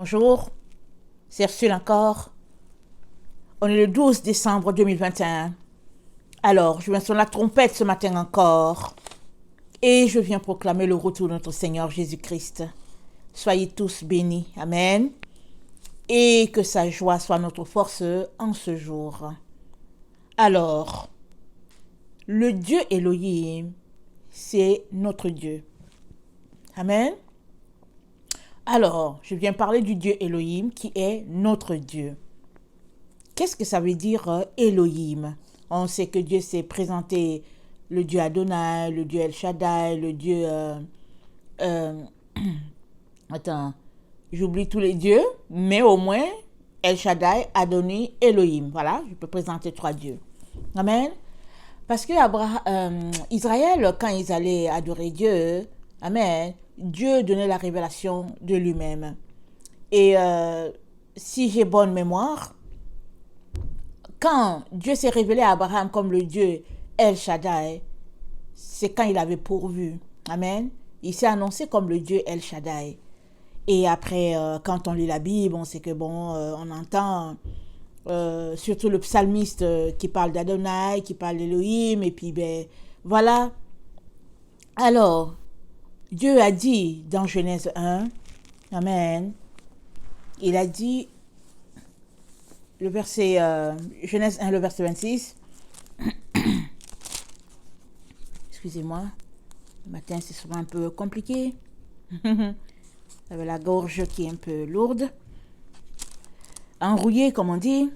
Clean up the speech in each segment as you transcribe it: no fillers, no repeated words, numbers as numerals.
Bonjour, c'est Ursule encore. On est le 12 décembre 2021. Alors, je viens sur la trompette ce matin encore. Et je viens proclamer le retour de notre Seigneur Jésus-Christ. Soyez tous bénis. Amen. Et que sa joie soit notre force en ce jour. Alors, le Dieu Elohim, c'est notre Dieu. Amen. Alors, je viens parler du Dieu Elohim qui est notre Dieu. Qu'est-ce que ça veut dire Elohim? On sait que Dieu s'est présenté, le Dieu Adonai, le Dieu El Shaddai, le Dieu... attends, j'oublie tous les dieux, mais au moins El Shaddai, Adonai, Elohim. Voilà, je peux présenter 3 dieux. Amen. Parce que Israël, quand ils allaient adorer Dieu, Amen, Dieu donnait la révélation de lui-même. Et si j'ai bonne mémoire, quand Dieu s'est révélé à Abraham comme le Dieu El Shaddai, c'est quand il avait pourvu. Amen. Il s'est annoncé comme le Dieu El Shaddai. Et après, quand on lit la Bible, on sait que on entend surtout le psalmiste qui parle d'Adonai, qui parle d'Elohim, et puis voilà. Alors, Dieu a dit dans Genèse 1, Amen, il a dit, le verset, Genèse 1, le verset 26, excusez-moi, le matin c'est souvent un peu compliqué, j'avais la gorge qui est un peu lourde, enrouillée comme on dit.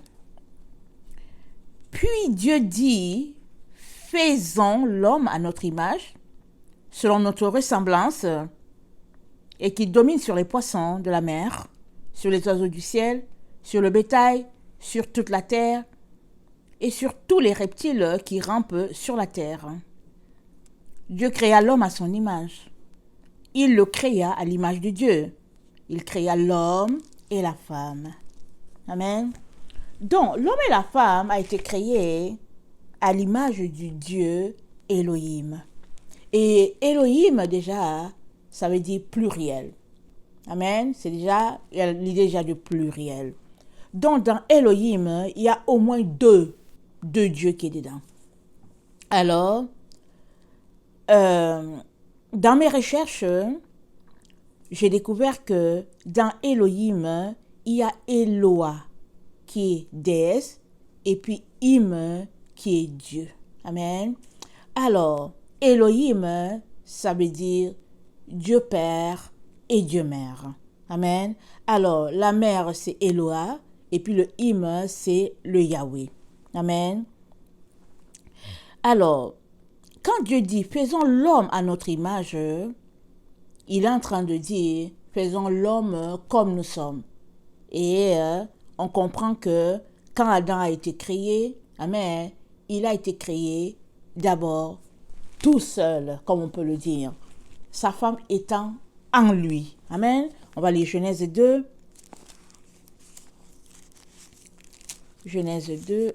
Puis Dieu dit, faisons l'homme à notre image, selon notre ressemblance, et qui domine sur les poissons de la mer, sur les oiseaux du ciel, sur le bétail, sur toute la terre, et sur tous les reptiles qui rampent sur la terre. Dieu créa l'homme à son image. Il le créa à l'image de Dieu. Il créa l'homme et la femme. Amen. Donc, l'homme et la femme a été créés à l'image du Dieu Elohim. Et Elohim, déjà, ça veut dire pluriel. Amen. C'est déjà l'idée déjà de pluriel. Donc, dans Elohim, il y a au moins deux dieux qui est dedans. Alors, dans mes recherches, j'ai découvert que dans Elohim, il y a Eloah, qui est déesse, et puis Im, qui est Dieu. Amen. Alors, Elohim, ça veut dire Dieu Père et Dieu Mère. Amen. Alors, la mère, c'est Eloah, et puis le Im, c'est le Yahweh. Amen. Alors, quand Dieu dit, faisons l'homme à notre image, il est en train de dire, faisons l'homme comme nous sommes. Et on comprend que quand Adam a été créé, amen, il a été créé d'abord tout seul, comme on peut le dire. Sa femme étant en lui. Amen. On va lire Genèse 2. Genèse 2,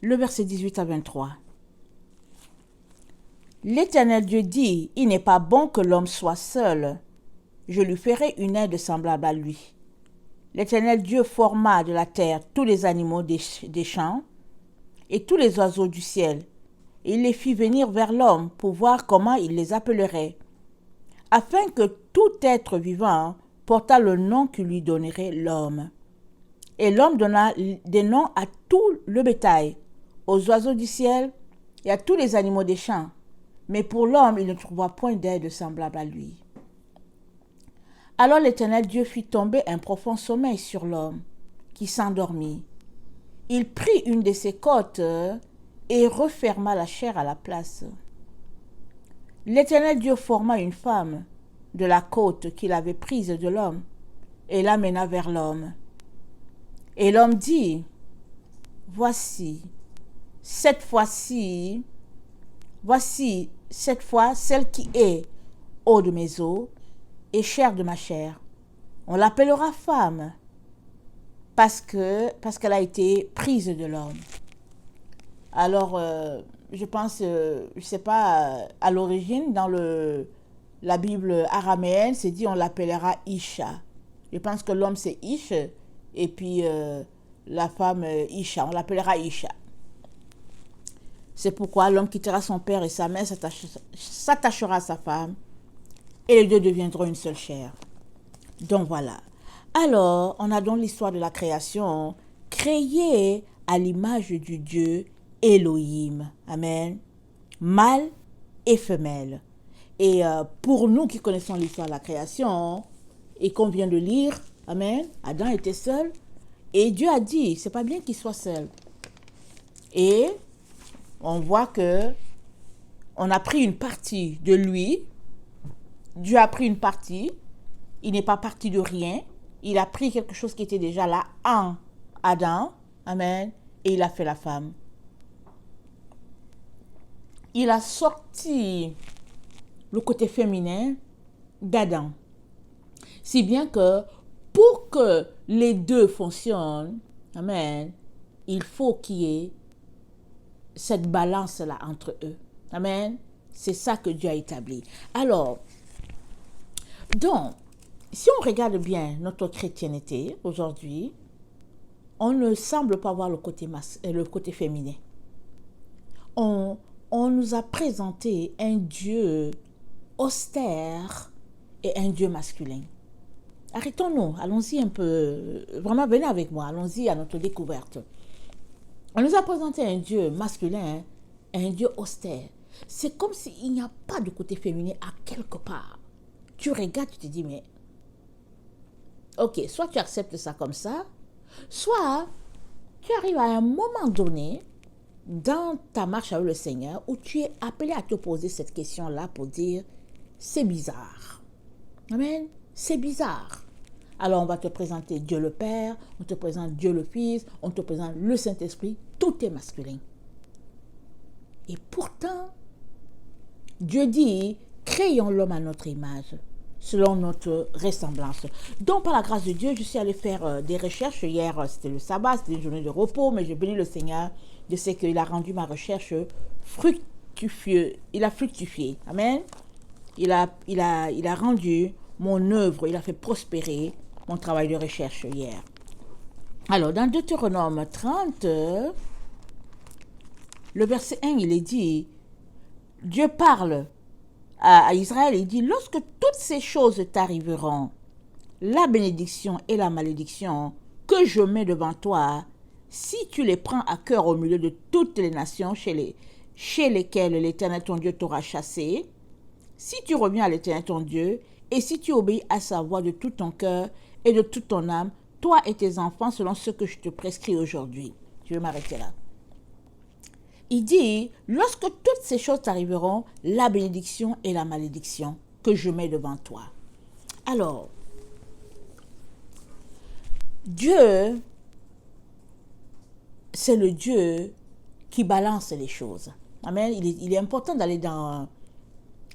le verset 18 à 23. L'Éternel Dieu dit, il n'est pas bon que l'homme soit seul. Je lui ferai une aide semblable à lui. L'Éternel Dieu forma de la terre tous les animaux des champs et tous les oiseaux du ciel. Et il les fit venir vers l'homme pour voir comment il les appellerait, afin que tout être vivant portât le nom que lui donnerait l'homme. Et l'homme donna des noms à tout le bétail, aux oiseaux du ciel et à tous les animaux des champs. Mais pour l'homme, il ne trouva point d'aide semblable à lui. Alors l'Éternel Dieu fit tomber un profond sommeil sur l'homme, qui s'endormit. Il prit une de ses côtes et referma la chair à la place. L'Éternel Dieu forma une femme de la côte qu'il avait prise de l'homme et l'amena vers l'homme. Et l'homme dit, voici cette fois celle qui est eau de mes eaux et chair de ma chair. On l'appellera femme parce qu'elle a été prise de l'homme. Alors, je pense, je ne sais pas, à l'origine, dans le la Bible araméenne, c'est dit on l'appellera Isha. Je pense que l'homme c'est Ish et puis la femme Isha, on l'appellera Isha. C'est pourquoi l'homme quittera son père et sa mère, s'attachera à sa femme et les deux deviendront une seule chair. Donc voilà. Alors, on a donc l'histoire de la création, créée à l'image du Dieu Elohim. Amen. Mâle et femelle. Et pour nous qui connaissons l'histoire de la création et qu'on vient de lire, amen, Adam était seul et Dieu a dit, c'est pas bien qu'il soit seul. Et on voit que on a pris une partie de lui. Dieu a pris une partie. Il n'est pas parti de rien. Il a pris quelque chose qui était déjà là en Adam. Amen. Et il a fait la femme. Il a sorti le côté féminin d'Adam. Si bien que pour que les deux fonctionnent, amen, il faut qu'il y ait cette balance-là entre eux. Amen. C'est ça que Dieu a établi. Alors, donc, si on regarde bien notre chrétienté aujourd'hui, on ne semble pas voir le côté féminin. On nous a présenté un Dieu austère et un Dieu masculin. Arrêtons-nous, allons-y un peu, vraiment venez avec moi, allons-y à notre découverte. On nous a présenté un Dieu masculin et un Dieu austère. C'est comme s'il n'y a pas de côté féminin à quelque part. Tu regardes, tu te dis, mais ok, soit tu acceptes ça comme ça, soit tu arrives à un moment donné dans ta marche avec le Seigneur où tu es appelé à te poser cette question-là pour dire, c'est bizarre. Amen. C'est bizarre. Alors on va te présenter Dieu le Père, on te présente Dieu le Fils, on te présente le Saint-Esprit, tout est masculin. Et pourtant, Dieu dit, créons l'homme à notre image, selon notre ressemblance. Donc par la grâce de Dieu, je suis allée faire des recherches. Hier, c'était le sabbat, c'était une journée de repos, mais je bénis le Seigneur de ce qu'il a rendu ma recherche fructueuse. Il a fructifié. Amen. Il a rendu mon œuvre, il a fait prospérer mon travail de recherche hier. Alors, dans Deutéronome 30, le verset 1, il est dit, Dieu parle à Israël, il dit, lorsque toutes ces choses t'arriveront, la bénédiction et la malédiction que je mets devant toi, si tu les prends à cœur au milieu de toutes les nations chez lesquelles l'Éternel ton Dieu t'aura chassé, si tu reviens à l'Éternel ton Dieu, et si tu obéis à sa voix de tout ton cœur et de toute ton âme, toi et tes enfants, selon ce que je te prescris aujourd'hui. Je vais m'arrêter là. Il dit, lorsque toutes ces choses t'arriveront, la bénédiction et la malédiction que je mets devant toi. Alors, Dieu, c'est le Dieu qui balance les choses. Amen. Il est important d'aller dans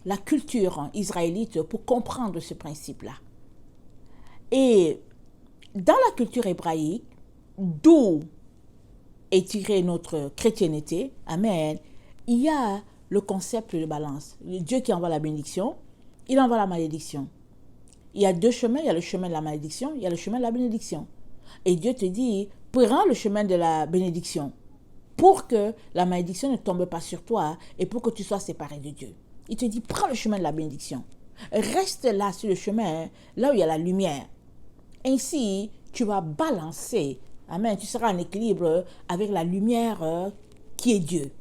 la culture israélite pour comprendre ce principe-là. Et dans la culture hébraïque, d'où est tirée notre chrétienté, amen, il y a le concept de balance. Le Dieu qui envoie la bénédiction, il envoie la malédiction. Il y a deux chemins, il y a le chemin de la malédiction, il y a le chemin de la bénédiction. Et Dieu te dit, prends le chemin de la bénédiction pour que la malédiction ne tombe pas sur toi et pour que tu sois séparé de Dieu. Il te dit, prends le chemin de la bénédiction. Reste là sur le chemin, là où il y a la lumière. Ainsi, tu vas balancer. Amen. Tu seras en équilibre avec la lumière qui est Dieu.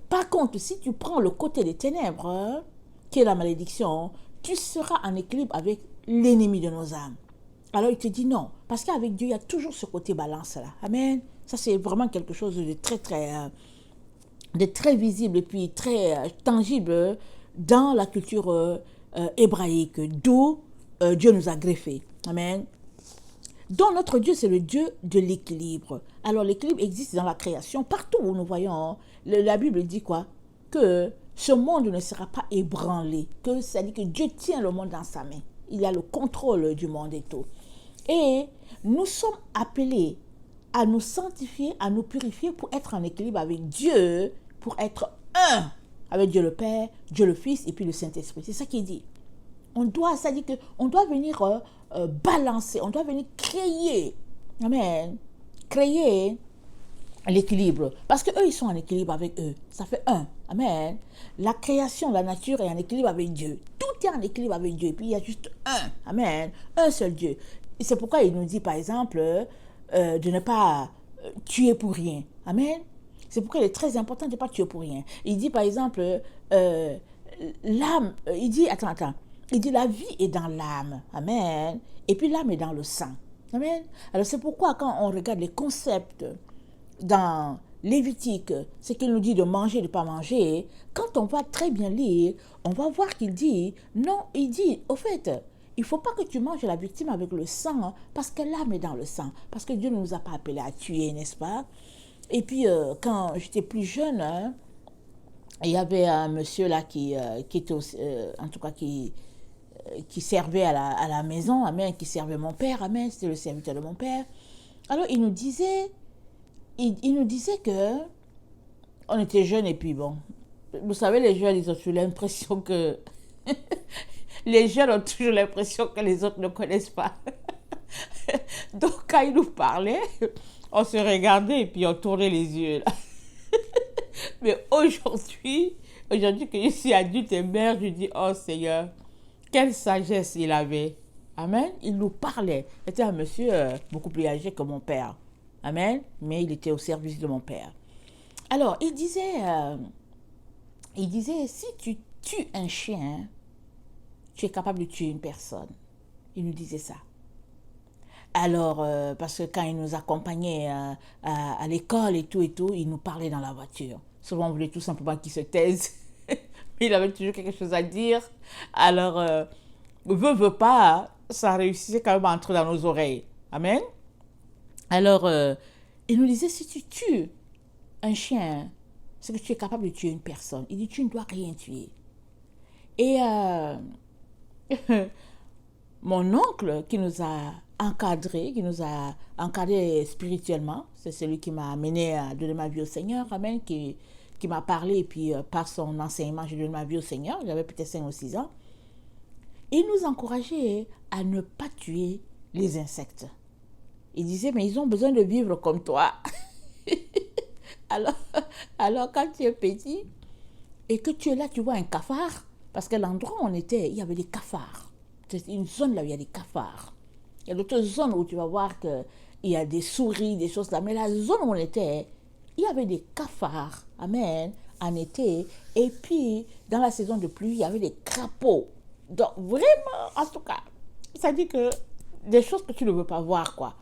Par contre, si tu prends le côté des ténèbres, qui est la malédiction, tu seras en équilibre avec l'ennemi de nos âmes. Alors il te dit non, parce qu'avec Dieu, il y a toujours ce côté balance-là. Amen. Ça, c'est vraiment quelque chose de très visible et puis très tangible dans la culture hébraïque, d'où Dieu nous a greffés. Amen. Donc notre Dieu, c'est le Dieu de l'équilibre. Alors l'équilibre existe dans la création, partout où nous voyons, la Bible dit quoi? Que ce monde ne sera pas ébranlé, que ça dit que Dieu tient le monde dans sa main. Il a le contrôle du monde et tout. Et nous sommes appelés à nous sanctifier, à nous purifier pour être en équilibre avec Dieu, pour être un avec Dieu le Père, Dieu le Fils et puis le Saint-Esprit. C'est ça qu'il dit. Ça dit qu'on doit venir balancer, on doit venir créer, amen, créer l'équilibre. Parce qu'eux, ils sont en équilibre avec eux. Ça fait un. Amen. La création, la nature est en équilibre avec Dieu. Tout est en équilibre avec Dieu. Et puis il y a juste un. Amen. Un seul Dieu. Et c'est pourquoi il nous dit, par exemple, de ne pas tuer pour rien. Amen. C'est pourquoi il est très important de ne pas tuer pour rien. Il dit, par exemple, l'âme, il dit, attends. Il dit, la vie est dans l'âme. Amen. Et puis l'âme est dans le sang. Amen. Alors c'est pourquoi quand on regarde les concepts dans Lévitique, ce qu'il nous dit de manger, de ne pas manger, quand on va très bien lire, on va voir qu'il dit, non, il dit, au fait, il ne faut pas que tu manges la victime avec le sang, parce que l'âme est dans le sang, parce que Dieu ne nous a pas appelés à tuer, n'est-ce pas? Et puis, quand j'étais plus jeune, il y avait un monsieur là qui était, en tout cas, qui servait à la maison, amen, qui servait mon père, amen, c'était le serviteur de mon père. Alors, il nous disait que on était jeunes et puis bon, vous savez, les jeunes, ils ont toujours l'impression que les jeunes ont toujours l'impression que les autres ne connaissent pas. Donc quand il nous parlait, on se regardait et puis on tournait les yeux là. Mais aujourd'hui que je suis adulte et mère, je dis, oh Seigneur, quelle sagesse il avait. Amen. Il nous parlait. C'était un monsieur beaucoup plus âgé que mon père. Amen. Mais il était au service de mon père. Alors, il disait, si tu tues un chien, tu es capable de tuer une personne. Il nous disait ça. Alors, parce que quand il nous accompagnait à l'école et tout, il nous parlait dans la voiture. Souvent, on voulait tout simplement qu'il se taise. Mais il avait toujours quelque chose à dire. Alors, veut pas, ça réussissait quand même à entrer dans nos oreilles. Amen. Alors, il nous disait, si tu tues un chien, c'est que tu es capable de tuer une personne. Il dit, tu ne dois rien tuer. Et mon oncle qui nous a encadrés spirituellement, c'est celui qui m'a amené à donner ma vie au Seigneur, amen, qui m'a parlé, et puis par son enseignement, j'ai donné ma vie au Seigneur, j'avais peut-être 5 ou 6 ans. Il nous encourageait à ne pas tuer les insectes. Il disait, mais ils ont besoin de vivre comme toi. alors, quand tu es petit et que tu es là, tu vois un cafard, parce que l'endroit où on était, il y avait des cafards. C'est une zone là où il y a des cafards. Il y a d'autres zones où tu vas voir qu'il y a des souris, des choses là. Mais la zone où on était, il y avait des cafards, amen, en été. Et puis, dans la saison de pluie, il y avait des crapauds. Donc, vraiment, en tout cas, ça dit que des choses que tu ne veux pas voir, quoi.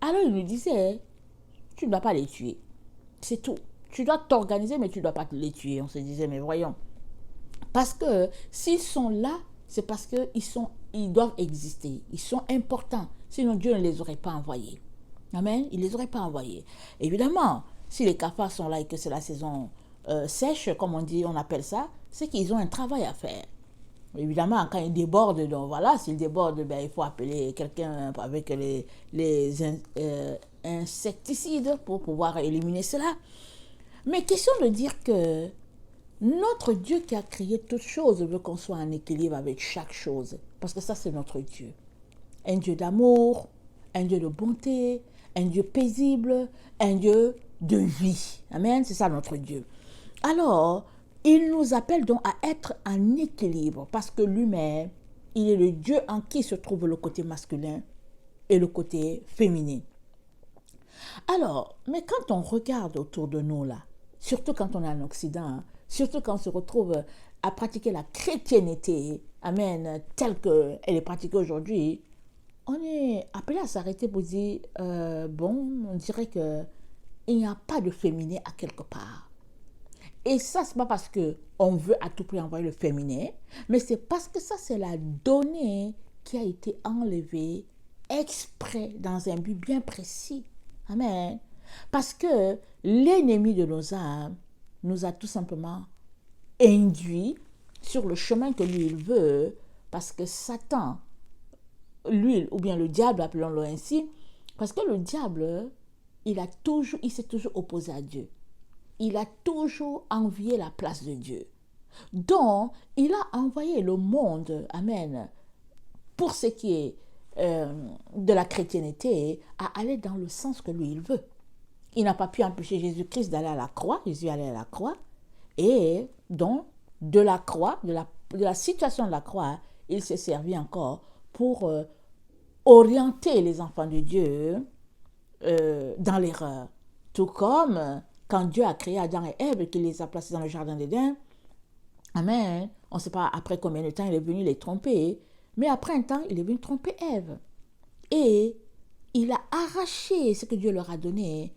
Alors, il nous disait, tu ne dois pas les tuer. C'est tout. Tu dois t'organiser, mais tu ne dois pas les tuer. On se disait, mais voyons. Parce que s'ils sont là, c'est parce qu'ils doivent exister. Ils sont importants. Sinon, Dieu ne les aurait pas envoyés. Amen. Il ne les aurait pas envoyés. Évidemment, si les cafards sont là et que c'est la saison sèche, comme on appelle ça, c'est qu'ils ont un travail à faire. Évidemment, quand ils débordent, donc voilà, s'ils débordent, ben, il faut appeler quelqu'un avec les insecticides pour pouvoir éliminer cela. Mais question de dire que notre Dieu qui a créé toutes choses veut qu'on soit en équilibre avec chaque chose. Parce que ça, c'est notre Dieu. Un Dieu d'amour, un Dieu de bonté, un Dieu paisible, un Dieu de vie. Amen, c'est ça notre Dieu. Alors, il nous appelle donc à être en équilibre parce que lui-même, il est le Dieu en qui se trouve le côté masculin et le côté féminin. Alors, mais quand on regarde autour de nous là, surtout quand on est en Occident, surtout quand on se retrouve à pratiquer la chrétienté, amen, telle qu'elle est pratiquée aujourd'hui, on est appelé à s'arrêter pour dire, on dirait qu'il n'y a pas de féminin à quelque part. Et ça, c'est pas parce qu'on veut à tout prix envoyer le féminin, mais c'est parce que ça, c'est la donnée qui a été enlevée exprès dans un but bien précis. Amen. Parce que l'ennemi de nos âmes nous a tout simplement induit sur le chemin que lui, il veut, parce que Satan, lui, ou bien le diable, appelons-le ainsi, parce que le diable, il s'est toujours opposé à Dieu. Il a toujours envié la place de Dieu. dont il a envoyé le monde, amen, pour ce qui est de la chrétienté, à aller dans le sens que lui, il veut. Il n'a pas pu empêcher Jésus-Christ d'aller à la croix, Jésus allait à la croix, et donc de la croix, de la situation de la croix, il s'est servi encore pour orienter les enfants de Dieu dans l'erreur. Tout comme quand Dieu a créé Adam et Ève et qu'il les a placés dans le jardin d'Éden, amen, on ne sait pas après combien de temps il est venu les tromper, mais après un temps, il est venu tromper Ève. Et il a arraché ce que Dieu leur a donné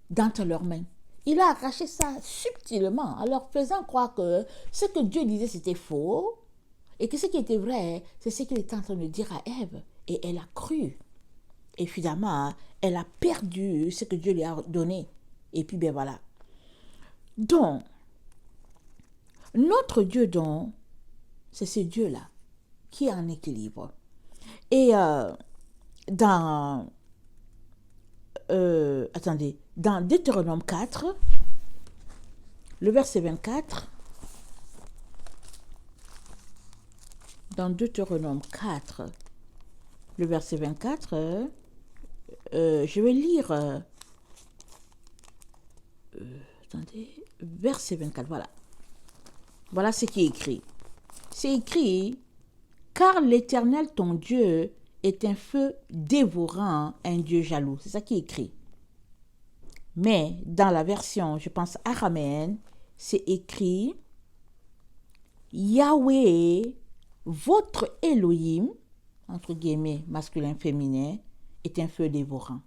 d'entre leurs mains. Il a arraché ça subtilement, en leur faisant croire que ce que Dieu disait, c'était faux, et que ce qui était vrai, c'est ce qu'il était en train de dire à Ève. Et elle a cru. Et finalement, elle a perdu ce que Dieu lui a donné. Et puis, ben voilà. Donc, notre Dieu, donc, c'est ce Dieu-là qui est en équilibre. Et dans Deutéronome 4, le verset 24, dans Deutéronome 4, le verset 24, je vais lire, verset 24, voilà. Voilà ce qui est écrit. C'est écrit, car l'Éternel, ton Dieu, est un feu dévorant, un Dieu jaloux. C'est ça qui est écrit. Mais dans la version, je pense, araméenne, c'est écrit, Yahweh, votre Elohim, entre guillemets, masculin, féminin, est un feu dévorant.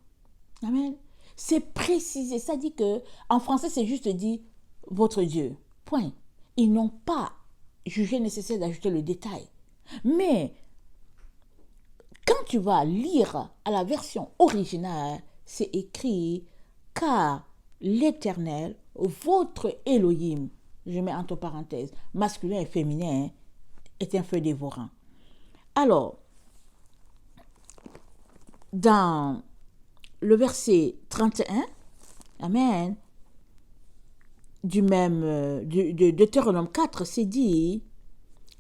Amen. C'est précisé. Ça dit que, en français, c'est juste dit, votre Dieu. Point. Ils n'ont pas jugé nécessaire d'ajouter le détail. Mais, quand tu vas lire à la version originale, c'est écrit, car l'Éternel, votre Elohim, je mets entre parenthèses, masculin et féminin, est un feu dévorant. Alors, dans le verset 31, amen, de Deutéronome 4, c'est dit,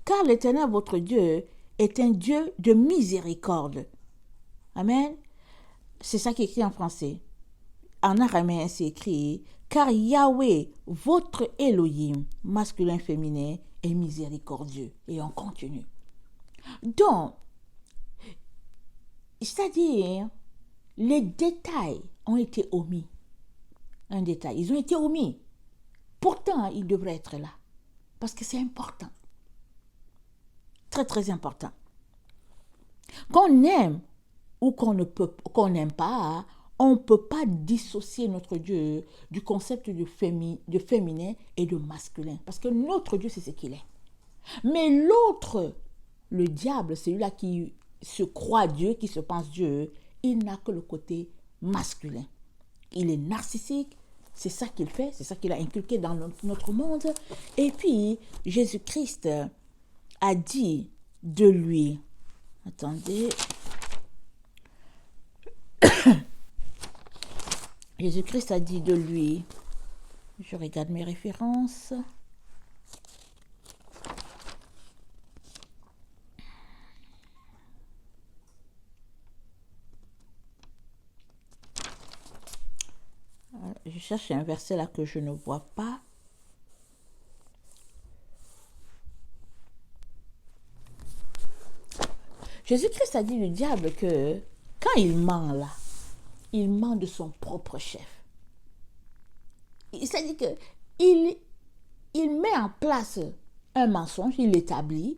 car l'Éternel, votre Dieu, est un Dieu de miséricorde. Amen. C'est ça qui est écrit en français. En araméen, c'est écrit, car Yahweh, votre Elohim, masculin, féminin, est miséricordieux. Et on continue. Donc, c'est-à-dire, les détails ont été omis. Un détail, ils ont été omis. Pourtant, ils devraient être là. Parce que c'est important. Très, très important. Qu'on aime ou qu'on n'aime pas, on ne peut pas dissocier notre Dieu du concept de féminin et de masculin. Parce que notre Dieu, c'est ce qu'il est. Mais l'autre, le diable, celui-là qui se croit Dieu, qui se pense Dieu, il n'a que le côté masculin. Il est narcissique, c'est ça qu'il fait, c'est ça qu'il a inculqué dans notre monde. Et puis, Jésus-Christ a dit de lui, attendez, Jésus-Christ a dit de lui, je regarde mes références, je cherche un verset là que je ne vois pas. Jésus-Christ a dit du diable que quand il ment là, il ment de son propre chef. C'est-à-dire qu'il met en place un mensonge, il l'établit,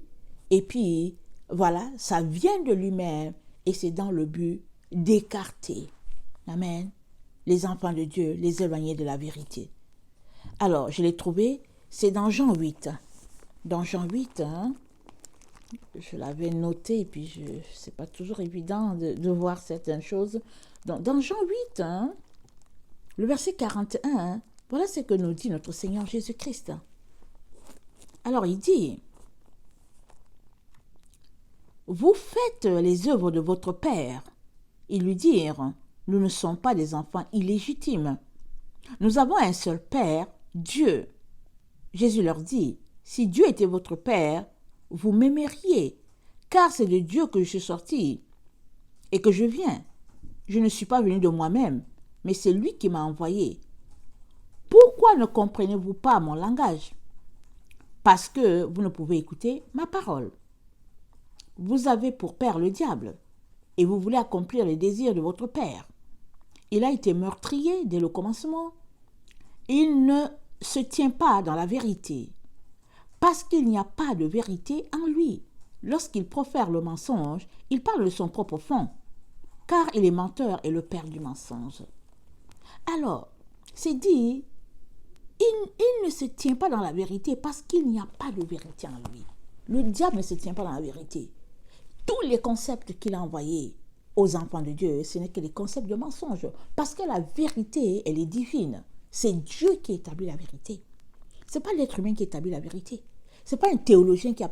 et puis voilà, ça vient de lui-même, et c'est dans le but d'écarter, amen, les enfants de Dieu, les éloigner de la vérité. Alors, je l'ai trouvé, c'est dans Jean 8. Dans Jean 8, je l'avais noté, et puis c'est pas toujours évident de voir certaines choses. Dans Jean 8, le verset 41, voilà ce que nous dit notre Seigneur Jésus-Christ. Alors il dit, vous faites les œuvres de votre Père. Ils lui dirent, nous ne sommes pas des enfants illégitimes. Nous avons un seul Père, Dieu. Jésus leur dit, Si Dieu était votre Père, vous m'aimeriez, car c'est de Dieu que je suis sorti et que je viens. Je ne suis pas venu de moi-même, mais c'est lui qui m'a envoyé. Pourquoi ne comprenez-vous pas mon langage? Parce que vous ne pouvez écouter ma parole. Vous avez pour père le diable, et vous voulez accomplir les désirs de votre père. Il a été meurtrier dès le commencement. Il ne se tient pas dans la vérité, parce qu'il n'y a pas de vérité en lui. Lorsqu'il profère le mensonge, il parle de son propre fond, car il est menteur et le père du mensonge. Alors, c'est dit, il ne se tient pas dans la vérité parce qu'il n'y a pas de vérité en lui. Le diable ne se tient pas dans la vérité. Tous les concepts qu'il a envoyés aux enfants de Dieu, ce n'est que des concepts de mensonge. Parce que la vérité, elle est divine. C'est Dieu qui établit la vérité. Ce n'est pas l'être humain qui établit la vérité. Ce n'est pas un théologien qui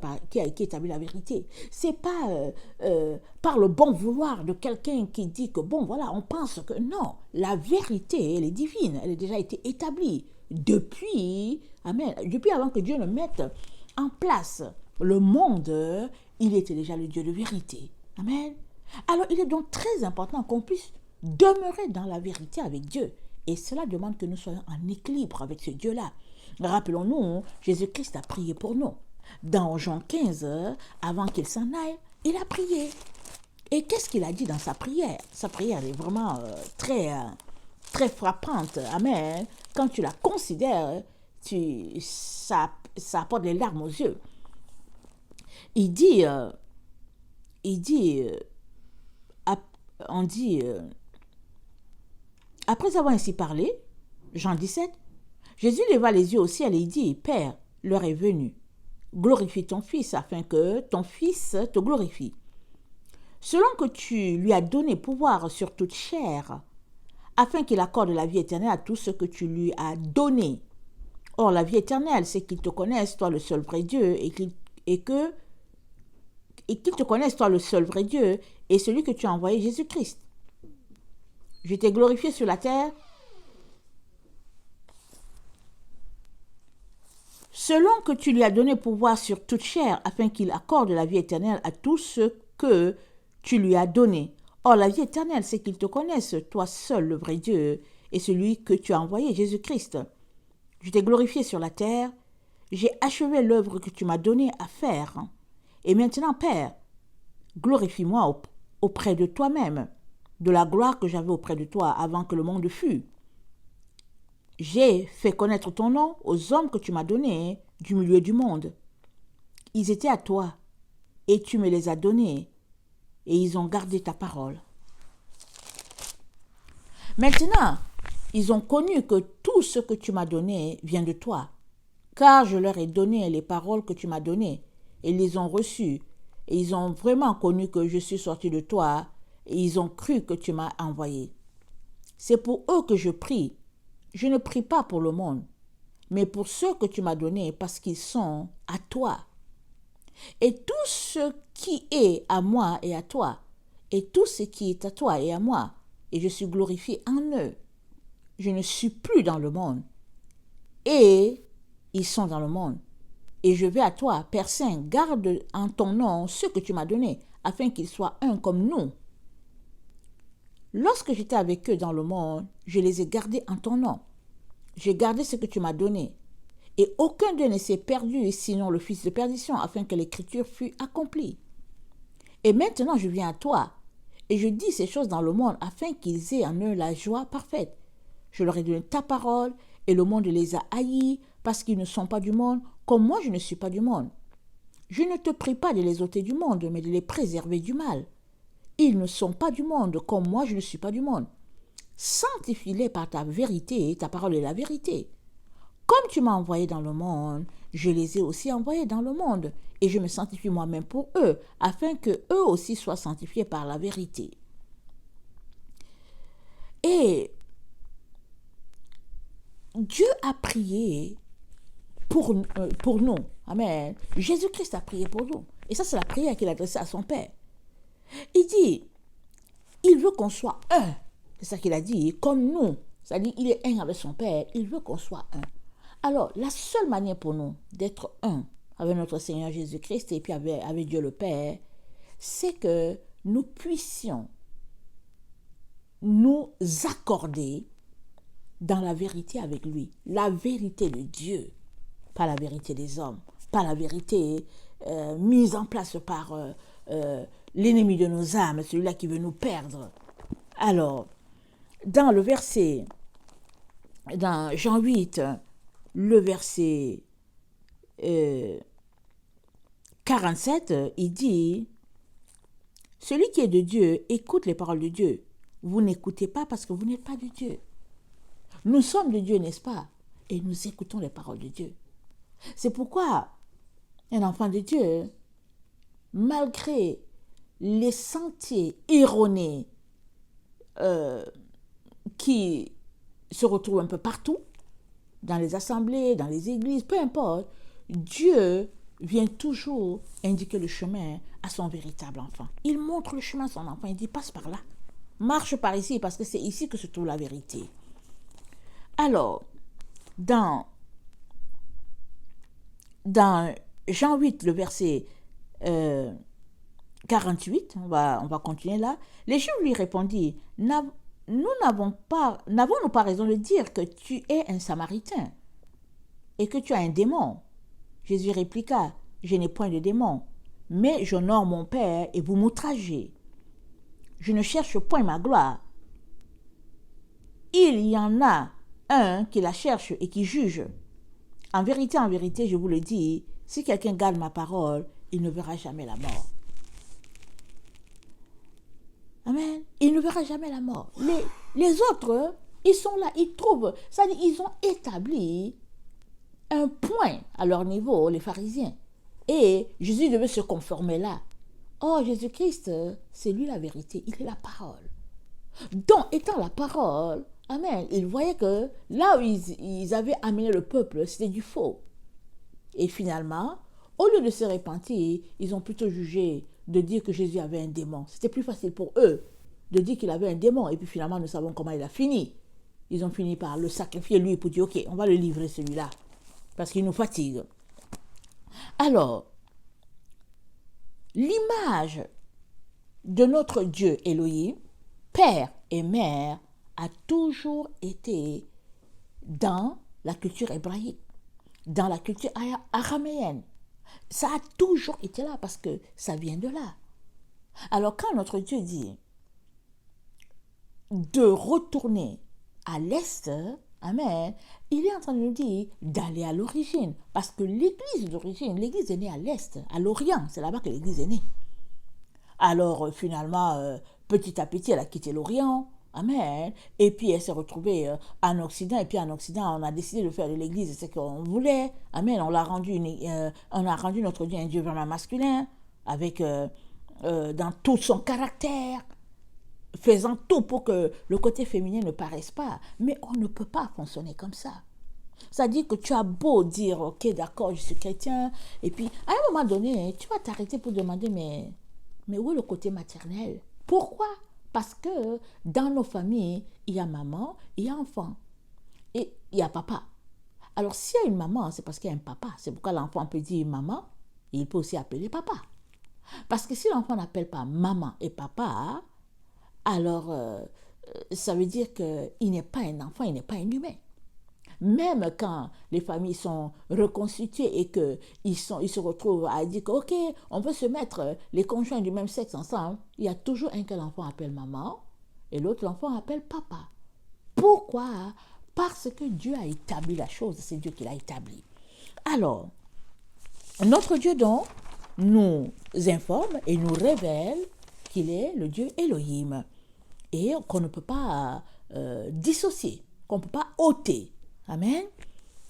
établit la vérité. Ce n'est pas par le bon vouloir de quelqu'un qui dit que, bon, voilà, on pense que... Non, la vérité, elle est divine. Elle a déjà été établie depuis, amen, depuis avant que Dieu ne mette en place le monde, il était déjà le Dieu de vérité. Amen. Alors, il est donc très important qu'on puisse demeurer dans la vérité avec Dieu. Et cela demande que nous soyons en équilibre avec ce Dieu-là. Rappelons-nous, Jésus-Christ a prié pour nous. Dans Jean 15, avant qu'il s'en aille, il a prié. Et qu'est-ce qu'il a dit dans sa prière? Sa prière est vraiment très frappante. Amen. Quand tu la considères, ça apporte les larmes aux yeux. Il dit, après avoir ainsi parlé, Jean 17, Jésus leva les yeux au ciel et il dit, Père, l'heure est venue. Glorifie ton Fils afin que ton Fils te glorifie. Selon que tu lui as donné pouvoir sur toute chair, afin qu'il accorde la vie éternelle à tout ce que tu lui as donné. Or, la vie éternelle, c'est qu'ils te connaissent, toi le seul vrai Dieu, et qu'ils te connaissent, toi le seul vrai Dieu, et celui que tu as envoyé, Jésus-Christ. Je t'ai glorifié sur la terre, selon que tu lui as donné pouvoir sur toute chair, afin qu'il accorde la vie éternelle à tout ce que tu lui as donné. Or, la vie éternelle, c'est qu'ils te connaissent, toi seul le vrai Dieu, et celui que tu as envoyé, Jésus-Christ. Je t'ai glorifié sur la terre, j'ai achevé l'œuvre que tu m'as donnée à faire. Et maintenant, Père, glorifie-moi auprès de toi-même, de la gloire que j'avais auprès de toi avant que le monde fût. J'ai fait connaître ton nom aux hommes que tu m'as donnés du milieu du monde. Ils étaient à toi, et tu me les as donnés, et ils ont gardé ta parole. Maintenant, ils ont connu que tout ce que tu m'as donné vient de toi, car je leur ai donné les paroles que tu m'as données, et ils les ont reçues, et ils ont vraiment connu que je suis sorti de toi, et ils ont cru que tu m'as envoyé. C'est pour eux que je prie. Je ne prie pas pour le monde, mais pour ceux que tu m'as donnés, parce qu'ils sont à toi. Et tout ce qui est à moi est à toi, et tout ce qui est à toi est à moi, et je suis glorifié en eux. Je ne suis plus dans le monde, et ils sont dans le monde. Et je vais à toi, Père Saint, garde en ton nom ce que tu m'as donné, afin qu'ils soient un comme nous. Lorsque j'étais avec eux dans le monde, je les ai gardés en ton nom. J'ai gardé ce que tu m'as donné. Et aucun d'eux ne s'est perdu, sinon le fils de perdition, afin que l'écriture fût accomplie. Et maintenant je viens à toi, et je dis ces choses dans le monde, afin qu'ils aient en eux la joie parfaite. Je leur ai donné ta parole, et le monde les a haïs, parce qu'ils ne sont pas du monde, comme moi je ne suis pas du monde. Je ne te prie pas de les ôter du monde, mais de les préserver du mal. Ils ne sont pas du monde, comme moi je ne suis pas du monde. Sanctifie-les par ta vérité, ta parole est la vérité. Comme tu m'as envoyé dans le monde, je les ai aussi envoyés dans le monde, et je me sanctifie moi-même pour eux, afin que eux aussi soient sanctifiés par la vérité. Et Dieu a prié pour nous. Amen. Jésus-Christ a prié pour nous. Et ça, c'est la prière qu'il a adressée à son Père. Il dit, il veut qu'on soit un. C'est ça qu'il a dit, comme nous. C'est-à-dire, il est un avec son Père. Il veut qu'on soit un. Alors, la seule manière pour nous d'être un avec notre Seigneur Jésus-Christ et puis avec Dieu le Père, c'est que nous puissions nous accorder dans la vérité avec lui. La vérité de Dieu, pas la vérité des hommes, pas la vérité mise en place par l'ennemi de nos âmes, celui-là qui veut nous perdre. Alors, dans Jean 8, le verset 47, il dit, « Celui qui est de Dieu écoute les paroles de Dieu. Vous n'écoutez pas parce que vous n'êtes pas de Dieu. » Nous sommes de Dieu, n'est-ce pas? Et nous écoutons les paroles de Dieu. C'est pourquoi un enfant de Dieu, malgré les sentiers erronés qui se retrouvent un peu partout, dans les assemblées, dans les églises, peu importe, Dieu vient toujours indiquer le chemin à son véritable enfant. Il montre le chemin à son enfant, il dit passe par là, marche par ici parce que c'est ici que se trouve la vérité. Alors, dans Jean 8, le verset 48, on va continuer là, les Juifs lui répondirent, n'avons-nous pas raison de dire que tu es un Samaritain et que tu as un démon? Jésus répliqua, je n'ai point de démon, mais j'honore mon Père et vous m'outragez. Je ne cherche point ma gloire. Il y en a un qui la cherche et qui juge. En vérité, je vous le dis, si quelqu'un garde ma parole, il ne verra jamais la mort. Amen. Il ne verra jamais la mort. Les autres, ils sont là, ils trouvent, c'est-à-dire ils ont établi un point à leur niveau, les pharisiens. Et Jésus devait se conformer là. Oh, Jésus-Christ, c'est lui la vérité, il est la parole. Donc, étant la parole, amen, ils voyaient que là où ils avaient amené le peuple, c'était du faux. Et finalement, au lieu de se repentir, ils ont plutôt jugé de dire que Jésus avait un démon. C'était plus facile pour eux de dire qu'il avait un démon. Et puis finalement, nous savons comment il a fini. Ils ont fini par le sacrifier lui pour dire, ok, on va le livrer celui-là, parce qu'il nous fatigue. Alors, l'image de notre Dieu Elohim, Père et Mère, a toujours été dans la culture hébraïque, dans la culture araméenne. Ça a toujours été là parce que ça vient de là. Alors quand notre Dieu dit de retourner à l'Est, amen, il est en train de nous dire d'aller à l'origine. Parce que l'église d'origine, l'église est née à l'Est, à l'Orient, c'est là-bas que l'église est née. Alors finalement, petit à petit, elle a quitté l'Orient, amen, et puis elle s'est retrouvée en Occident, et puis en Occident, on a décidé de faire de l'église ce qu'on voulait, amen, on a rendu notre Dieu un Dieu vraiment masculin, avec dans tout son caractère, faisant tout pour que le côté féminin ne paraisse pas. Mais on ne peut pas fonctionner comme ça. C'est-à-dire que tu as beau dire, ok, d'accord, je suis chrétien, et puis à un moment donné, tu vas t'arrêter pour demander, mais où est le côté maternel? Pourquoi? Parce que dans nos familles, il y a maman, il y a enfant, et il y a papa. Alors s'il y a une maman, c'est parce qu'il y a un papa. C'est pourquoi l'enfant peut dire maman, et il peut aussi appeler papa. Parce que si l'enfant n'appelle pas maman et papa, alors ça veut dire qu'il n'est pas un enfant, il n'est pas un humain. Même quand les familles sont reconstituées et qu'ils se retrouvent à dire que, ok, on peut se mettre les conjoints du même sexe ensemble, il y a toujours un que l'enfant appelle maman et l'autre l'enfant appelle papa. Pourquoi? Parce que Dieu a établi la chose, c'est Dieu qui l'a établi. Alors, notre Dieu donc nous informe et nous révèle qu'il est le Dieu Elohim et qu'on ne peut pas dissocier, qu'on ne peut pas ôter. Amen.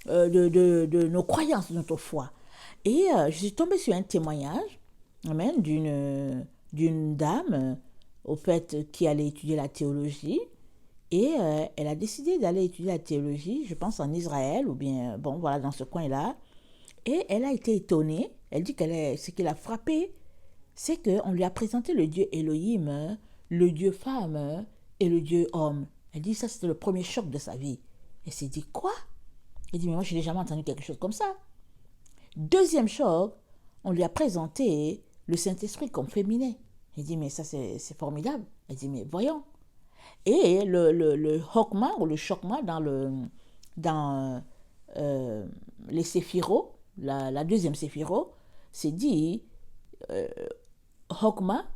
De nos croyances, de notre foi. Et je suis tombée sur un témoignage, amen, d'une dame, au fait, qui allait étudier la théologie. Et elle a décidé d'aller étudier la théologie, je pense en Israël, ou bien, bon, voilà, dans ce coin-là. Et elle a été étonnée. Elle dit ce qui l'a frappée, c'est qu'on lui a présenté le Dieu Elohim, le Dieu femme et le Dieu homme. Elle dit ça, c'était le premier choc de sa vie. Elle s'est dit, quoi? Il dit, mais moi, je n'ai jamais entendu quelque chose comme ça. Deuxième chose, on lui a présenté le Saint-Esprit comme féminin. Il dit, mais ça, c'est formidable. Il dit, mais voyons. Et le hokma ou le chokma dans les séphiros, la deuxième séphiro, c'est dit hokma,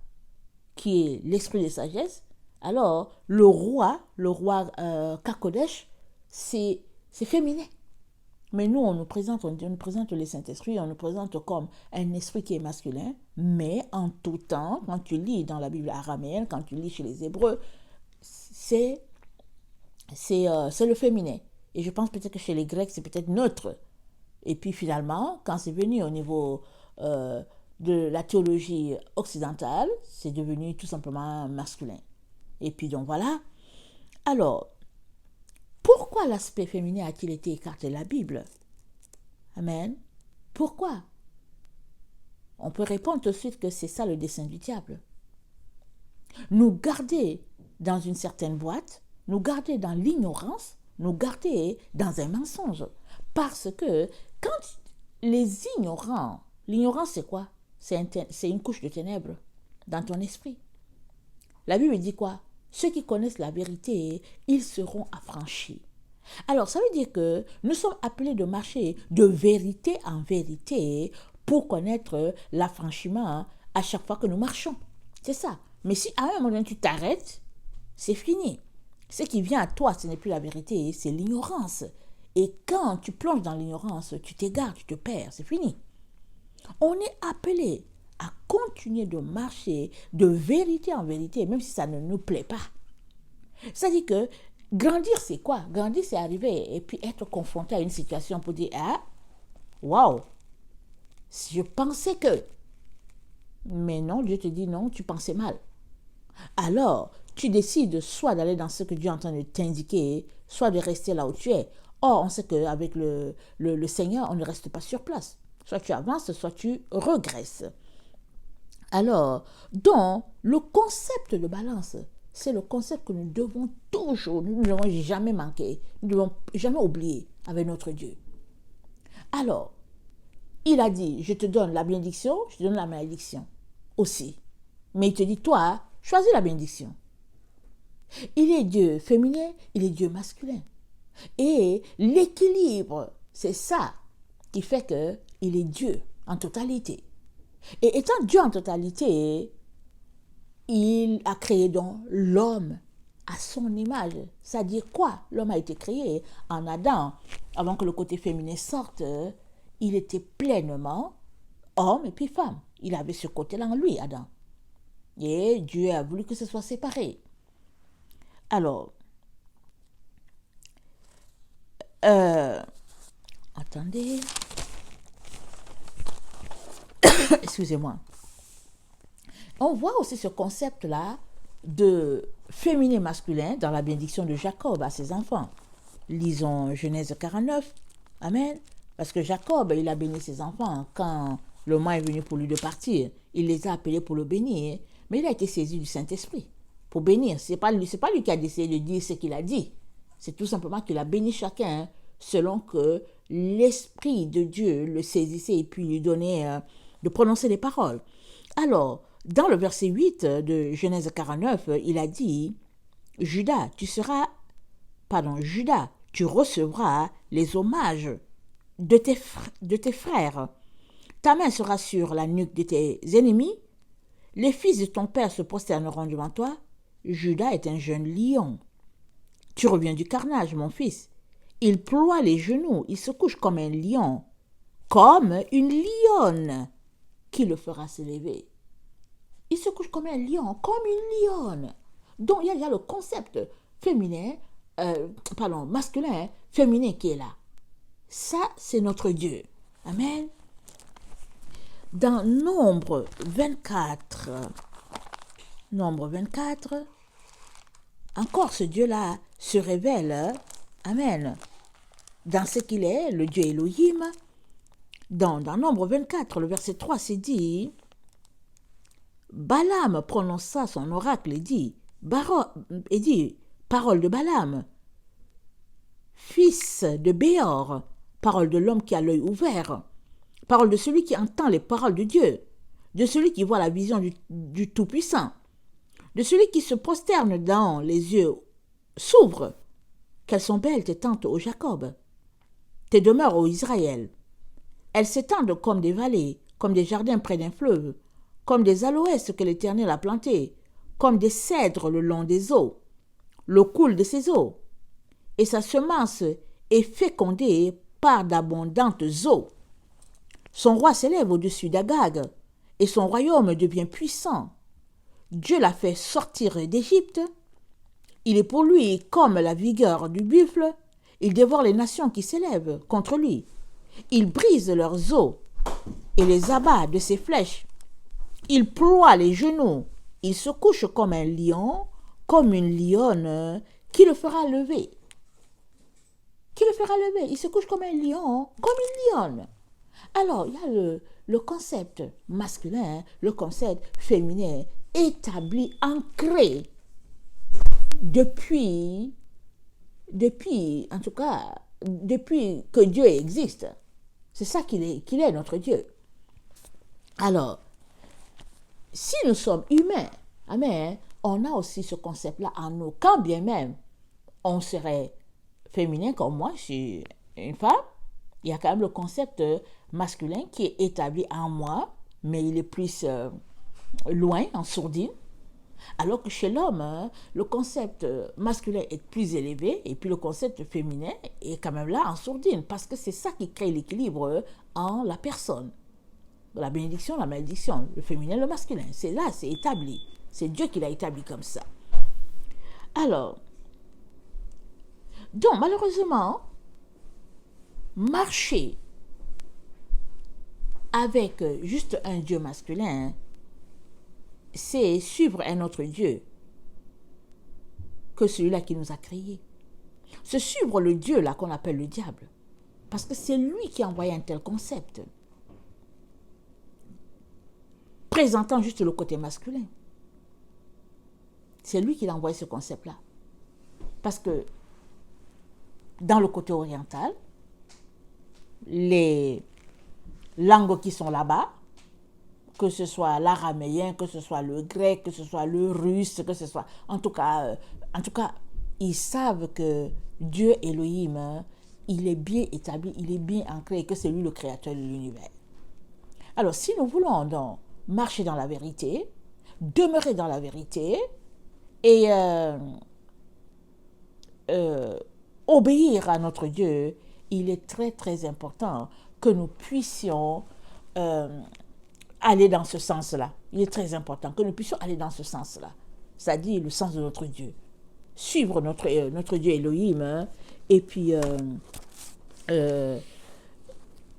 qui est l'esprit de sagesse. Alors, le roi Kakodesh, c'est féminin. Mais nous, on nous présente le Saint-Esprit, on nous présente comme un esprit qui est masculin, mais en tout temps, quand tu lis dans la Bible araméenne, quand tu lis chez les Hébreux, c'est le féminin. Et je pense peut-être que chez les Grecs, c'est peut-être neutre. Et puis finalement, quand c'est venu au niveau de la théologie occidentale, c'est devenu tout simplement masculin. Et puis donc voilà. Alors, pourquoi l'aspect féminin a-t-il été écarté de la Bible? Amen. Pourquoi? On peut répondre tout de suite que c'est ça le dessein du diable. Nous garder dans une certaine boîte, nous garder dans l'ignorance, nous garder dans un mensonge. Parce que quand les ignorants, l'ignorance c'est quoi? C'est une couche de ténèbres dans ton esprit. La Bible dit quoi? Ceux qui connaissent la vérité, ils seront affranchis. Alors, ça veut dire que nous sommes appelés de marcher de vérité en vérité pour connaître l'affranchissement à chaque fois que nous marchons. C'est ça. Mais si à un moment donné tu t'arrêtes, c'est fini. Ce qui vient à toi, ce n'est plus la vérité, c'est l'ignorance. Et quand tu plonges dans l'ignorance, tu t'égares, tu te perds, c'est fini. On est appelé à continuer de marcher de vérité en vérité, même si ça ne nous plaît pas. C'est-à-dire que grandir, c'est quoi? Grandir, c'est arriver et puis être confronté à une situation pour dire, ah, waouh, je pensais que... Mais non, Dieu te dit non, tu pensais mal. Alors, tu décides soit d'aller dans ce que Dieu est en train de t'indiquer, soit de rester là où tu es. Or, on sait qu'avec le Seigneur, on ne reste pas sur place. Soit tu avances, soit tu regresses. Alors, donc, le concept de balance, c'est le concept que nous devons toujours, nous ne devons jamais manquer, nous ne devons jamais oublier avec notre Dieu. Alors, il a dit, je te donne la bénédiction, je te donne la malédiction aussi. Mais il te dit, toi, choisis la bénédiction. Il est Dieu féminin, il est Dieu masculin. Et l'équilibre, c'est ça qui fait qu'il est Dieu en totalité. Et étant Dieu en totalité, il a créé donc l'homme à son image. C'est-à-dire quoi? L'homme a été créé en Adam. Avant que le côté féminin sorte, il était pleinement homme et puis femme. Il avait ce côté-là en lui, Adam. Et Dieu a voulu que ce soit séparé. Alors, attendez. Excusez-moi. On voit aussi ce concept-là de féminin masculin dans la bénédiction de Jacob à ses enfants. Lisons Genèse 49. Amen. Parce que Jacob, il a béni ses enfants quand le moment est venu pour lui de partir. Il les a appelés pour le bénir, mais il a été saisi du Saint-Esprit pour bénir. C'est pas lui qui a décidé de dire ce qu'il a dit. C'est tout simplement qu'il a béni chacun selon que l'Esprit de Dieu le saisissait et puis lui donnait de prononcer les paroles. Alors, dans le verset 8 de Genèse 49, il a dit, Judas, tu recevras les hommages de tes frères. Ta main sera sur la nuque de tes ennemis. Les fils de ton père se prosterneront devant toi. Judas est un jeune lion. Tu reviens du carnage, mon fils. Il ploie les genoux, il se couche comme un lion, comme une lionne qui le fera s'élever. Il se couche comme un lion, comme une lionne. Donc, il y a le concept féminin, masculin, féminin qui est là. Ça, c'est notre Dieu. Amen. Dans Nombre 24, encore ce Dieu-là se révèle, amen, dans ce qu'il est, le Dieu Elohim. Dans Nombre 24, le verset 3, c'est dit, Balaam prononça son oracle et dit, parole de Balaam, fils de Béor, parole de l'homme qui a l'œil ouvert, parole de celui qui entend les paroles de Dieu, de celui qui voit la vision du Tout-Puissant, de celui qui se prosterne dans les yeux s'ouvrent. Qu'elles sont belles tes tentes, ô Jacob, tes demeures, ô Israël. Elles s'étendent comme des vallées, comme des jardins près d'un fleuve, comme des aloès que l'Éternel a plantés, comme des cèdres le long des eaux. L'eau coule de ses eaux, et sa semence est fécondée par d'abondantes eaux. Son roi s'élève au-dessus d'Agag, et son royaume devient puissant. Dieu l'a fait sortir d'Égypte. Il est pour lui comme la vigueur du buffle. Il dévore les nations qui s'élèvent contre lui. Il brise leurs os et les abat de ses flèches. Il ploie les genoux. Il se couche comme un lion, comme une lionne qui le fera lever. Qui le fera lever. Il se couche comme un lion, comme une lionne. Alors, il y a le concept masculin, le concept féminin établi, ancré depuis que Dieu existe. C'est ça qu'il est notre Dieu. Alors, si nous sommes humains, amen, on a aussi ce concept-là en nous. Quand bien même on serait féminin comme moi, je suis une femme, il y a quand même le concept masculin qui est établi en moi, mais il est plus loin, en sourdine. Alors que chez l'homme, le concept masculin est plus élevé et puis le concept féminin est quand même là en sourdine parce que c'est ça qui crée l'équilibre en la personne. La bénédiction, la malédiction, le féminin, le masculin. C'est là, c'est établi. C'est Dieu qui l'a établi comme ça. Alors, donc malheureusement, marcher avec juste un Dieu masculin, c'est suivre un autre Dieu que celui-là qui nous a créés. C'est suivre le Dieu là qu'on appelle le diable. Parce que c'est lui qui a envoyé un tel concept, présentant juste le côté masculin. C'est lui qui a envoyé ce concept-là. Parce que dans le côté oriental, les langues qui sont là-bas, que ce soit l'araméen, que ce soit le grec, que ce soit le russe, que ce soit... En tout cas, ils savent que Dieu Elohim, il est bien établi, il est bien ancré et que c'est lui le créateur de l'univers. Alors, si nous voulons donc marcher dans la vérité, demeurer dans la vérité et obéir à notre Dieu, il est très très important que nous puissions aller dans ce sens-là. Il est très important que nous puissions aller dans ce sens-là, c'est-à-dire le sens de notre Dieu. Suivre notre Dieu Elohim et puis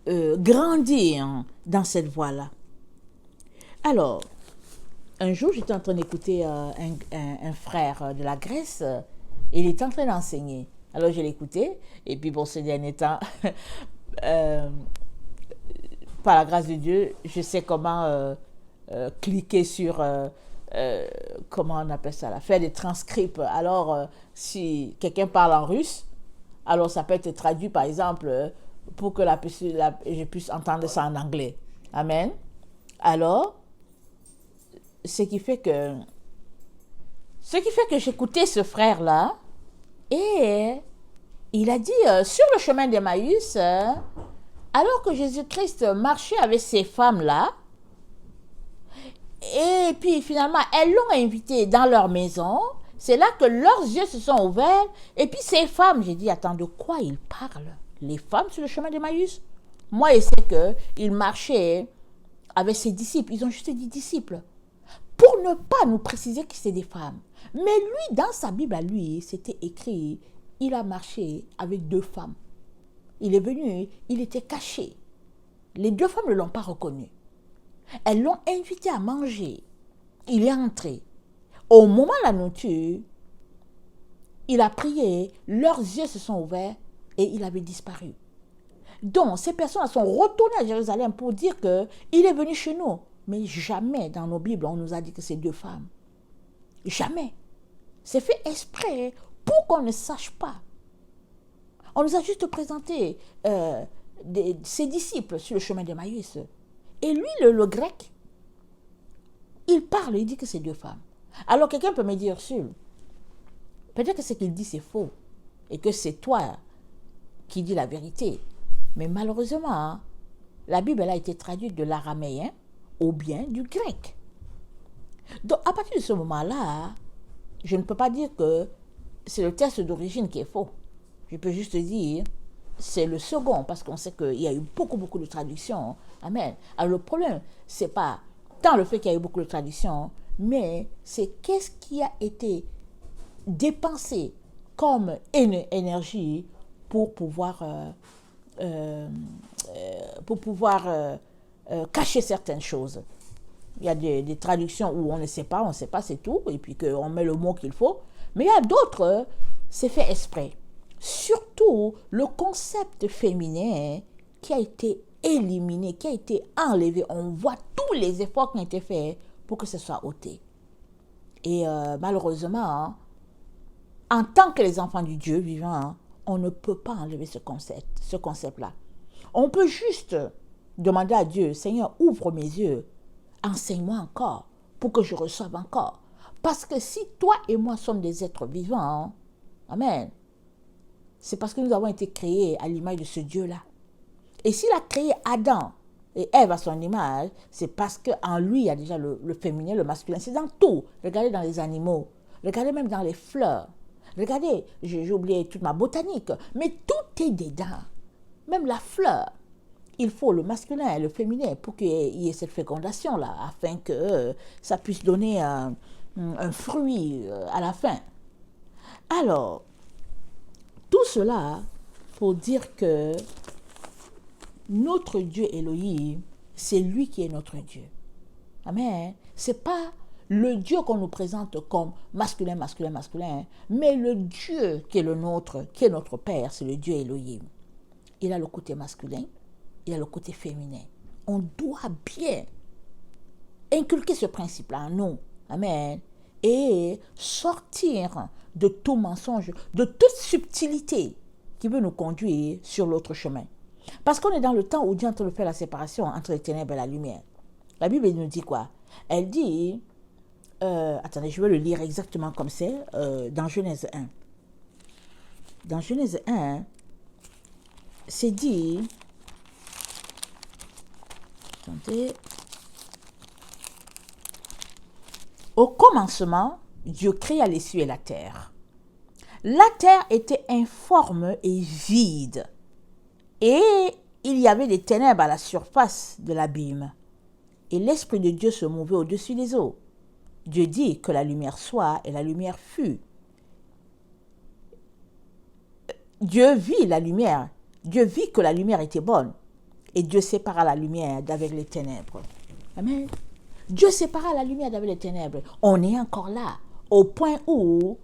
grandir dans cette voie-là. Alors, un jour, j'étais en train d'écouter un frère de la Grèce et il était en train d'enseigner. Alors, je l'écoutais et puis bon, ces derniers temps, par la grâce de Dieu, je sais comment cliquer sur, comment on appelle ça là, faire des transcripts. Alors, si quelqu'un parle en russe, alors ça peut être traduit par exemple pour que je puisse entendre ça en anglais. Amen. Alors, ce qui fait que j'écoutais ce frère-là et il a dit sur le chemin d'Emmaüs, alors que Jésus-Christ marchait avec ces femmes-là, et puis finalement, elles l'ont invité dans leur maison, c'est là que leurs yeux se sont ouverts, et puis ces femmes, j'ai dit, attends, de quoi ils parlent? Les femmes sur le chemin d'Emmaüs? Moi, je sais qu'il marchait avec ses disciples, ils ont juste dit disciples, pour ne pas nous préciser que c'est des femmes. Mais lui, dans sa Bible à lui, c'était écrit, il a marché avec 2 femmes. Il est venu, il était caché. Les 2 femmes ne l'ont pas reconnu. Elles l'ont invité à manger. Il est entré. Au moment de la nourriture, il a prié, leurs yeux se sont ouverts et il avait disparu. Donc, ces personnes sont retournées à Jérusalem pour dire qu'il est venu chez nous. Mais jamais dans nos Bibles, on nous a dit que c'est 2 femmes. Jamais. C'est fait exprès pour qu'on ne sache pas. On nous a juste présenté ses disciples sur le chemin d'Emmaüs. Et lui, le grec, il parle, il dit que c'est deux femmes. Alors quelqu'un peut me dire, Ursule, peut-être que ce qu'il dit c'est faux et que c'est toi qui dis la vérité. Mais malheureusement, la Bible elle a été traduite de l'araméen ou bien du grec. Donc à partir de ce moment-là, je ne peux pas dire que c'est le texte d'origine qui est faux. Je peux juste dire c'est le second parce qu'on sait qu'il y a eu beaucoup de traductions. Amen. Alors le problème, c'est pas tant le fait qu'il y a eu beaucoup de traductions, mais c'est qu'est-ce qui a été dépensé comme énergie pour pouvoir cacher certaines choses. Il y a des traductions où on ne sait pas, c'est tout, et puis qu'on met le mot qu'il faut. Mais il y a d'autres, c'est fait exprès. Surtout le concept féminin qui a été éliminé, qui a été enlevé. On voit tous les efforts qui ont été faits pour que ce soit ôté. Et malheureusement, en tant que les enfants du Dieu vivant, on ne peut pas enlever ce concept-là. On peut juste demander à Dieu, Seigneur, ouvre mes yeux, enseigne-moi encore, pour que je reçoive encore. Parce que si toi et moi sommes des êtres vivants, amen, c'est parce que nous avons été créés à l'image de ce Dieu-là. Et s'il a créé Adam et Ève à son image, c'est parce qu'en lui, il y a déjà le féminin, le masculin. C'est dans tout. Regardez dans les animaux, regardez même dans les fleurs. Regardez, j'ai oublié toute ma botanique, mais tout est dedans. Même la fleur. Il faut le masculin et le féminin pour qu'il y ait cette fécondation-là, afin que ça puisse donner un fruit à la fin. Alors, tout cela pour dire que notre Dieu Elohim, c'est lui qui est notre Dieu. Amen. C'est pas le Dieu qu'on nous présente comme masculin, mais le Dieu qui est le nôtre, qui est notre Père, c'est le Dieu Elohim. Il a le côté masculin, il a le côté féminin. On doit bien inculquer ce principe-là en nous. Amen. Et sortir de tout mensonge, de toute subtilité qui veut nous conduire sur l'autre chemin. Parce qu'on est dans le temps où Dieu est en train de faire la séparation entre les ténèbres et la lumière. La Bible nous dit quoi? Elle dit, attendez, je vais le lire exactement comme c'est, dans Genèse 1. Dans Genèse 1, c'est dit, attendez, au commencement, Dieu créa les cieux et la terre. La terre était informe et vide, et il y avait des ténèbres à la surface de l'abîme. Et l'Esprit de Dieu se mouvait au-dessus des eaux. Dieu dit que la lumière soit, et la lumière fut. Dieu vit la lumière. Dieu vit que la lumière était bonne. Et Dieu sépara la lumière d'avec les ténèbres. Amen. Dieu sépara la lumière d'avec les ténèbres. On est encore là, au point où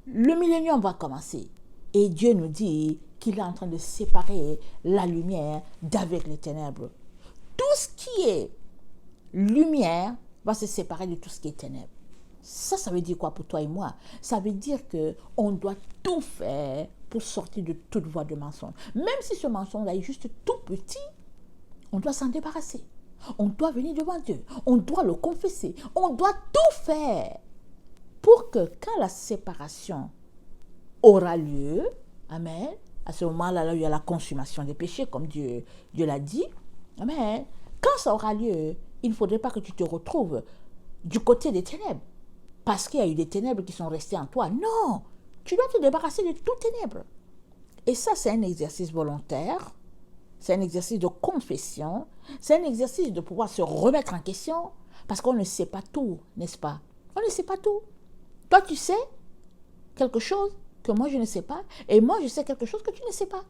le millénium va commencer. Et Dieu nous dit qu'il est en train de séparer la lumière d'avec les ténèbres. Tout ce qui est lumière va se séparer de tout ce qui est ténèbres. Ça veut dire quoi pour toi et moi? Ça veut dire qu'on doit tout faire pour sortir de toute voie de mensonge. Même si ce mensonge-là est juste tout petit, on doit s'en débarrasser. On doit venir devant Dieu. On doit le confesser. On doit tout faire pour que quand la séparation aura lieu, amen, à ce moment-là, là, il y a la consommation des péchés, comme Dieu l'a dit, amen, quand ça aura lieu, il ne faudrait pas que tu te retrouves du côté des ténèbres, parce qu'il y a eu des ténèbres qui sont restées en toi. Non, tu dois te débarrasser de toutes ténèbres. Et ça, c'est un exercice volontaire, c'est un exercice de confession, c'est un exercice de pouvoir se remettre en question, parce qu'on ne sait pas tout, n'est-ce pas? On ne sait pas tout. Toi, tu sais quelque chose que moi, je ne sais pas, et moi, je sais quelque chose que tu ne sais pas.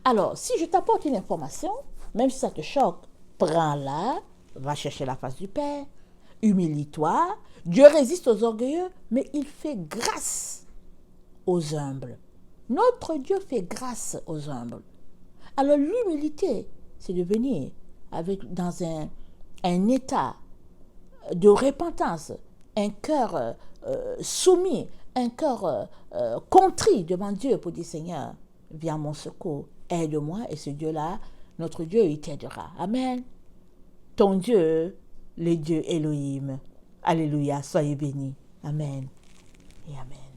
Alors, si je t'apporte une information, même si ça te choque, prends-la, va chercher la face du Père, humilie-toi. Dieu résiste aux orgueilleux, mais il fait grâce aux humbles. Notre Dieu fait grâce aux humbles. Alors l'humilité, c'est de venir dans un état de repentance, un cœur soumis, un cœur contrit devant Dieu pour dire, Seigneur, viens à mon secours, aide-moi, et ce Dieu-là, notre Dieu, il t'aidera. Amen. Ton Dieu, le Dieu Elohim. Alléluia, soyez bénis. Amen et amen.